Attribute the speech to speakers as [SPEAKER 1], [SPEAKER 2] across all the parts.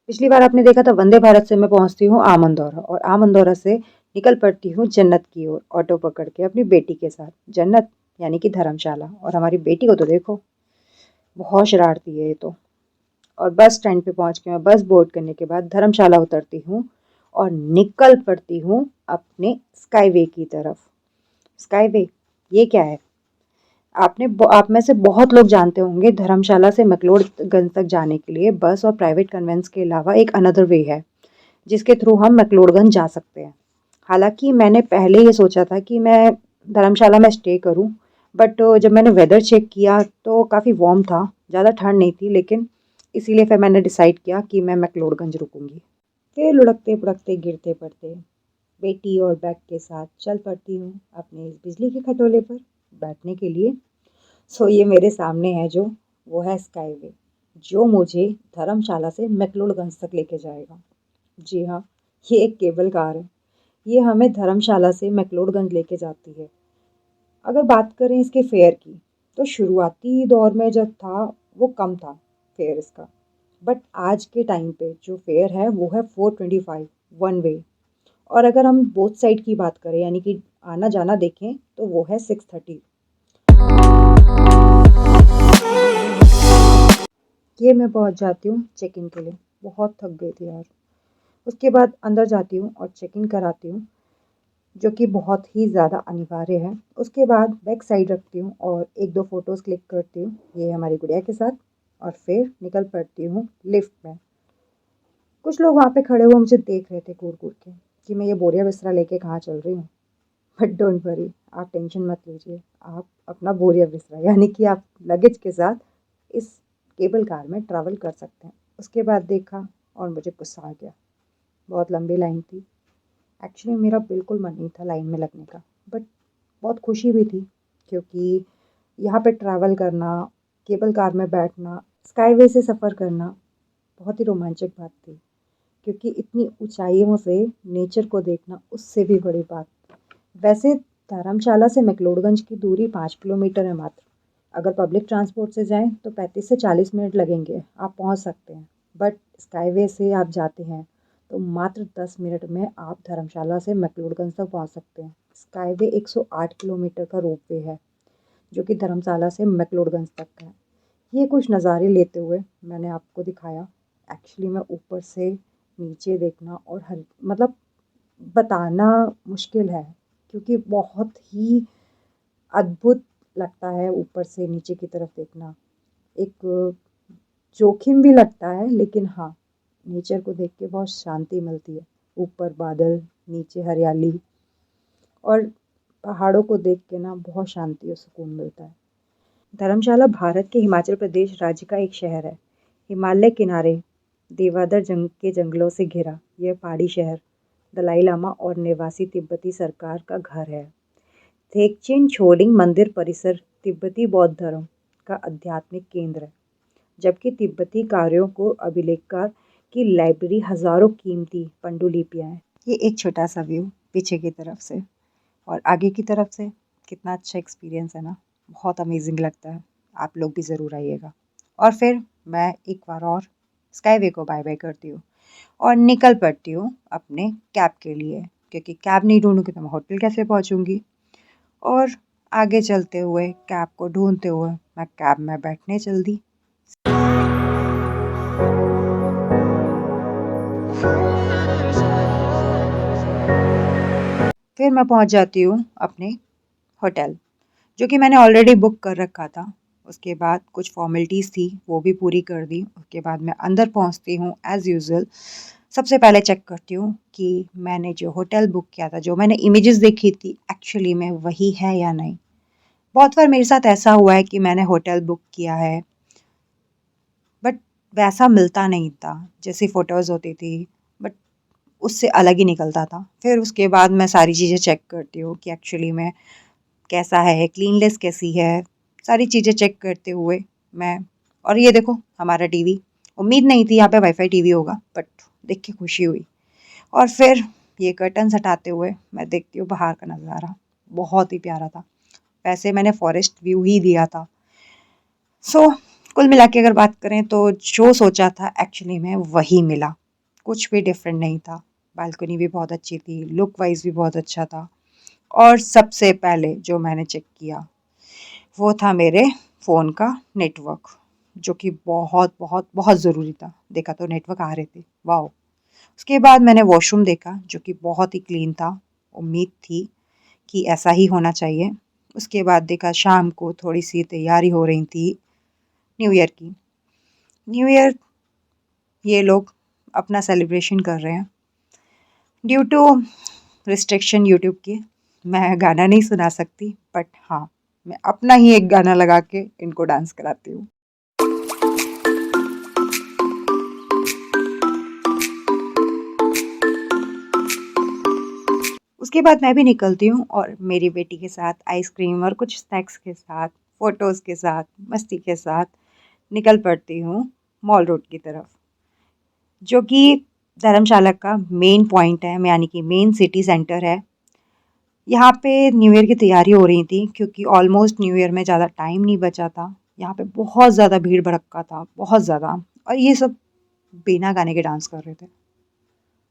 [SPEAKER 1] पिछली बार आपने देखा था वंदे भारत से मैं पहुंचती हूँ आमंदौरा और आमंदौरा से निकल पड़ती हूँ जन्नत की ओर ऑटो पकड़ के अपनी बेटी के साथ। जन्नत यानी कि धर्मशाला। और हमारी बेटी को तो देखो, बहुत शरारती है ये तो। और बस स्टैंड पे पहुंच के मैं बस बोर्ड करने के बाद धर्मशाला उतरती हूँ और निकल पड़ती हूँ अपने स्काईवे की तरफ। स्काईवे ये क्या है? आप में से बहुत लोग जानते होंगे, धर्मशाला से मैक्लोडगंज तक जाने के लिए बस और प्राइवेट कन्वेंस के अलावा एक अनदर वे है जिसके थ्रू हम मैक्लोडगंज जा सकते हैं। हालांकि मैंने पहले ये सोचा था कि मैं धर्मशाला में स्टे करूं, बट जब मैंने वेदर चेक किया तो काफ़ी वार्म था, ज़्यादा ठंड नहीं थी, लेकिन इसीलिए फिर मैंने डिसाइड किया कि मैं मैक्लोडगंज रुकूंगी। फिर लुढ़कते पुढ़कते गिरते पड़ते बेटी और बैग के साथ चल पड़ती हूँ अपने इस बिजली के खटोले पर बैठने के लिए। सो ये मेरे सामने है जो, वो है स्काईवे, जो मुझे धर्मशाला से मैक्लोडगंज तक लेके जाएगा। जी हाँ, ये एक केबल कार है। ये हमें धर्मशाला से मैक्लोडगंज लेके जाती है। अगर बात करें इसके फेयर की, तो शुरुआती दौर में जब था वो कम था फेयर इसका, बट आज के टाइम पे जो फेयर है वो है 425 वन वे। और अगर हम बोथ साइड की बात करें यानी कि आना जाना देखें तो वो है 630। ये मैं पहुंच जाती हूँ चेक इन के लिए। बहुत थक गई थी यार। उसके बाद अंदर जाती हूँ और चेक इन कराती हूँ, जो कि बहुत ही ज़्यादा अनिवार्य है। उसके बाद बैक साइड रखती हूँ और एक दो फ़ोटोज़ क्लिक करती हूँ ये हमारी गुड़िया के साथ, और फिर निकल पड़ती हूँ लिफ्ट में। कुछ लोग वहाँ पे खड़े हुए मुझे देख रहे थे घूर घूर के कि मैं ये बोरिया बिस्तरा लेके कहाँ चल रही हूँ। बट डोंट वरी, आप टेंशन मत लीजिए। आप अपना बोरिया बिस्तरा यानी कि आप लगेज के साथ इस केबल कार में ट्रैवल कर सकते हैं। उसके बाद देखा और मुझे गुस्सा आ गया। बहुत लंबी लाइन थी। एक्चुअली मेरा बिल्कुल मन नहीं था लाइन में लगने का, बट बहुत खुशी भी थी क्योंकि यहाँ पे ट्रैवल करना, केबल कार में बैठना, स्काईवे से सफ़र करना बहुत ही रोमांचक बात थी, क्योंकि इतनी ऊंचाइयों से नेचर को देखना उससे भी बड़ी बात। वैसे धर्मशाला से मैक्लोडगंज की दूरी 5 किलोमीटर है मात्र। अगर पब्लिक ट्रांसपोर्ट से जाएं तो 35 से 40 मिनट लगेंगे, आप पहुंच सकते हैं। बट स्काईवे से आप जाते हैं तो मात्र 10 मिनट में आप धर्मशाला से मैक्लोडगंज तक पहुंच सकते हैं। स्काईवे 108 किलोमीटर का रोपवे है जो कि धर्मशाला से मैक्लोडगंज तक का है। ये कुछ नज़ारे लेते हुए मैंने आपको दिखाया। एक्चुअली मैं ऊपर से नीचे देखना और हर मतलब बताना मुश्किल है, क्योंकि बहुत ही अद्भुत लगता है ऊपर से नीचे की तरफ देखना। एक जोखिम भी लगता है, लेकिन हाँ, नेचर को देख के बहुत शांति मिलती है। ऊपर बादल, नीचे हरियाली, और पहाड़ों को देख के ना बहुत शांति और सुकून मिलता है। धर्मशाला भारत के हिमाचल प्रदेश राज्य का एक शहर है। हिमालय किनारे देवदार जंग के जंगलों से घिरा यह पहाड़ी शहर दलाई लामा और निवासी तिब्बती सरकार का घर है। थेकचीन छोलिंग मंदिर परिसर तिब्बती बौद्ध धर्म का आध्यात्मिक केंद्र है, जबकि तिब्बती कार्यों को अभिलेखकार की लाइब्रेरी हजारों कीमती पांडुलिपियां हैं। ये एक छोटा सा व्यू पीछे की तरफ से, और आगे की तरफ से कितना अच्छा एक्सपीरियंस है ना। बहुत अमेजिंग लगता है। आप लोग भी ज़रूर आइएगा। और फिर मैं एक बार और स्काईवे को बाय बाय करती हूँ और निकल पड़ती हूँ अपने कैब के लिए, क्योंकि कैब नहीं ढूंढूंगी तो मैं होटल कैसे पहुँचूंगी। और आगे चलते हुए कैब को ढूंढते हुए मैं कैब में बैठने चल दी। फिर मैं पहुँच जाती हूँ अपने होटल, जो कि मैंने ऑलरेडी बुक कर रखा था। उसके बाद कुछ फॉर्मेलिटीज़ थी वो भी पूरी कर दी। उसके बाद मैं अंदर पहुँचती हूँ एज़ यूजुअल। सबसे पहले चेक करती हूँ कि मैंने जो होटल बुक किया था, जो मैंने इमेजेस देखी थी, एक्चुअली में वही है या नहीं। बहुत बार मेरे साथ ऐसा हुआ है कि मैंने होटल बुक किया है बट वैसा मिलता नहीं था जैसी फ़ोटोज़ होती थी, बट उससे अलग ही निकलता था। फिर उसके बाद मैं सारी चीज़ें चेक करती हूँ कि एक्चुअली में कैसा है, क्लीननेस कैसी है, सारी चीज़ें चेक करते हुए मैं, और ये देखो हमारा टीवी। उम्मीद नहीं थी यहाँ पे वाईफाई टीवी होगा, बट देख के खुशी हुई। और फिर ये कर्टन्स हटाते हुए मैं देखती हूँ बाहर का नज़ारा। बहुत ही प्यारा था। वैसे मैंने फॉरेस्ट व्यू ही दिया था। सो कुल मिला के अगर बात करें तो जो सोचा था एक्चुअली में वही मिला, कुछ भी डिफरेंट नहीं था। बालकनी भी बहुत अच्छी थी, लुक वाइज भी बहुत अच्छा था। और सबसे पहले जो मैंने चेक किया वो था मेरे फ़ोन का नेटवर्क, जो कि बहुत बहुत बहुत ज़रूरी था। देखा तो नेटवर्क आ रहे थे, वाओ! उसके बाद मैंने वॉशरूम देखा जो कि बहुत ही क्लीन था, उम्मीद थी कि ऐसा ही होना चाहिए। उसके बाद देखा शाम को थोड़ी-सी तैयारी हो रही थी न्यू ईयर की। न्यू ईयर ये लोग अपना सेलिब्रेशन कर रहे हैं। ड्यू टू रिस्ट्रिक्शन यूट्यूब की मैं गाना नहीं सुना सकती, बट हाँ, मैं अपना ही एक गाना लगा के इनको डांस कराती हूँ। उसके बाद मैं भी निकलती हूँ और मेरी बेटी के साथ आइसक्रीम और कुछ स्नैक्स के साथ, फ़ोटोज़ के साथ, मस्ती के साथ निकल पड़ती हूँ मॉल रोड की तरफ, जो कि धर्मशाला का मेन पॉइंट है, यानी कि मेन सिटी सेंटर है। यहाँ पे न्यू ईयर की तैयारी हो रही थी क्योंकि ऑलमोस्ट न्यू ईयर में ज़्यादा टाइम नहीं बचा था। यहाँ पे बहुत ज़्यादा भीड़ भड़क्का था, बहुत ज़्यादा। और ये सब बिना गाने के डांस कर रहे थे।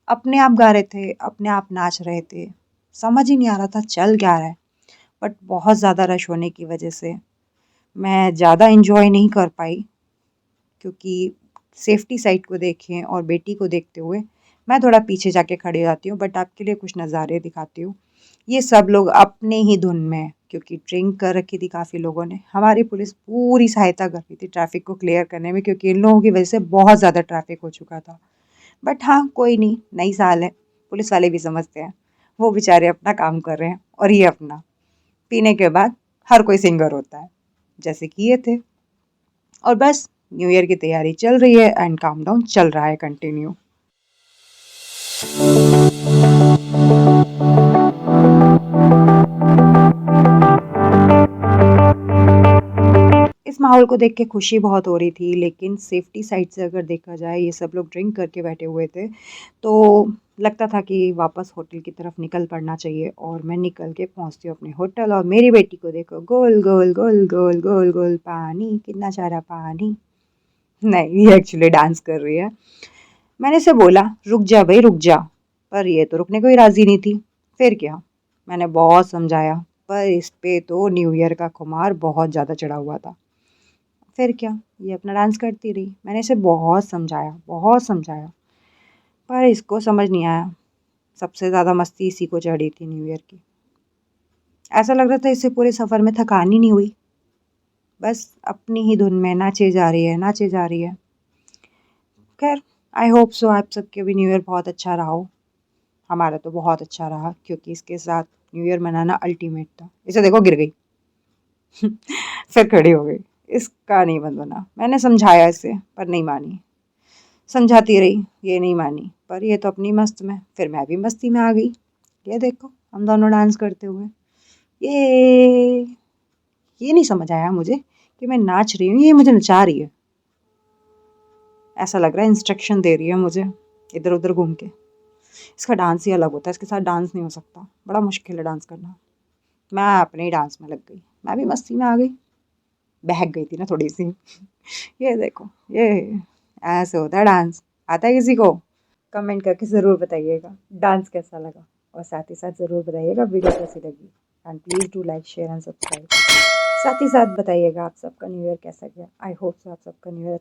[SPEAKER 1] अपने आप गा रहे थे, अपने आप नाच रहे थे। समझ ही नहीं आ रहा था चल क्या रहा है। बट बहुत ज़्यादा रश होने की वजह से मैं ज़्यादा एन्जॉय नहीं कर पाई, क्योंकि सेफ्टी साइड को देखें और बेटी को देखते हुए मैं थोड़ा पीछे जाके खड़ी हो जाती हूँ। बट आपके लिए कुछ नज़ारे दिखाती हूँ। ये सब लोग अपने ही धुन में हैं, क्योंकि ड्रिंक कर रखी थी काफ़ी लोगों ने। हमारी पुलिस पूरी सहायता कर रही थी ट्रैफ़िक को क्लियर करने में, क्योंकि इन लोगों की वजह से बहुत ज़्यादा ट्रैफ़िक हो चुका था। बट हाँ, कोई नहीं, नई साल है, पुलिस वाले भी समझते हैं। वो बेचारे अपना काम कर रहे हैं और ये अपना। पीने के बाद हर कोई सिंगर होता है, जैसे कि ये थे। और बस न्यू ईयर की तैयारी चल रही है एंड काउंटडाउन चल रहा है कंटिन्यू। इस माहौल को देख के खुशी बहुत हो रही थी, लेकिन सेफ्टी साइड से अगर देखा जाए, ये सब लोग ड्रिंक करके बैठे हुए थे, तो लगता था कि वापस होटल की तरफ निकल पड़ना चाहिए। और मैं निकल के पहुंचती हूँ अपने होटल, और मेरी बेटी को देखो, गोल गोल गोल गोल गोल गोल पानी, कितना सारा पानी। नहीं, ये एक्चुअली डांस कर रही है। मैंने इसे बोला रुक जा भाई रुक जा, पर ये तो रुकने को ही राजी नहीं थी। फिर क्या, मैंने बहुत समझाया, पर इस पे तो न्यू ईयर का खुमार बहुत ज़्यादा चढ़ा हुआ था। फिर क्या, ये अपना डांस करती रही। मैंने इसे बहुत समझाया, पर इसको समझ नहीं आया। सबसे ज़्यादा मस्ती इसी को चढ़ी थी न्यू ईयर की। ऐसा लग रहा था इसे पूरे सफ़र में थकान ही नहीं हुई, बस अपनी ही धुन में नाचे जा रही है, नाचे जा रही है। खैर, आई होप सो आप सबके भी न्यू ईयर बहुत अच्छा रहा हो। हमारा तो बहुत अच्छा रहा, क्योंकि इसके साथ न्यू ईयर मनाना अल्टीमेट था। इसे देखो गिर गई फिर खड़ी हो गई। इसका नहीं बंद बना। मैंने समझाया इसे, पर नहीं मानी। समझाती रही, ये नहीं मानी। पर ये तो अपनी मस्त में, फिर मैं भी मस्ती में आ गई। ये देखो, हम दोनों डांस करते हुए। ये ये नहीं समझ आया मुझे कि मैं नाच रही हूँ, ये मुझे नचा रही है। ऐसा लग रहा है इंस्ट्रक्शन दे रही है मुझे, इधर उधर घूम के। इसका डांस ही अलग होता है, इसके साथ डांस नहीं हो सकता। बड़ा मुश्किल है डांस करना। मैं अपने ही डांस में लग गई, मैं भी मस्ती में आ गई। बहक गई थी ना थोड़ी सी। ये देखो, ये ऐसे होता है डांस। आता है किसी को? कमेंट करके ज़रूर बताइएगा डांस कैसा लगा, और साथ ही साथ ज़रूर बताइएगा वीडियो कैसी लगी। And please do like share and subscribe. साथ ही साथ बताइएगा आप सबका न्यू ईयर कैसा गया। आई होप सो आप सबका न्यू ईयर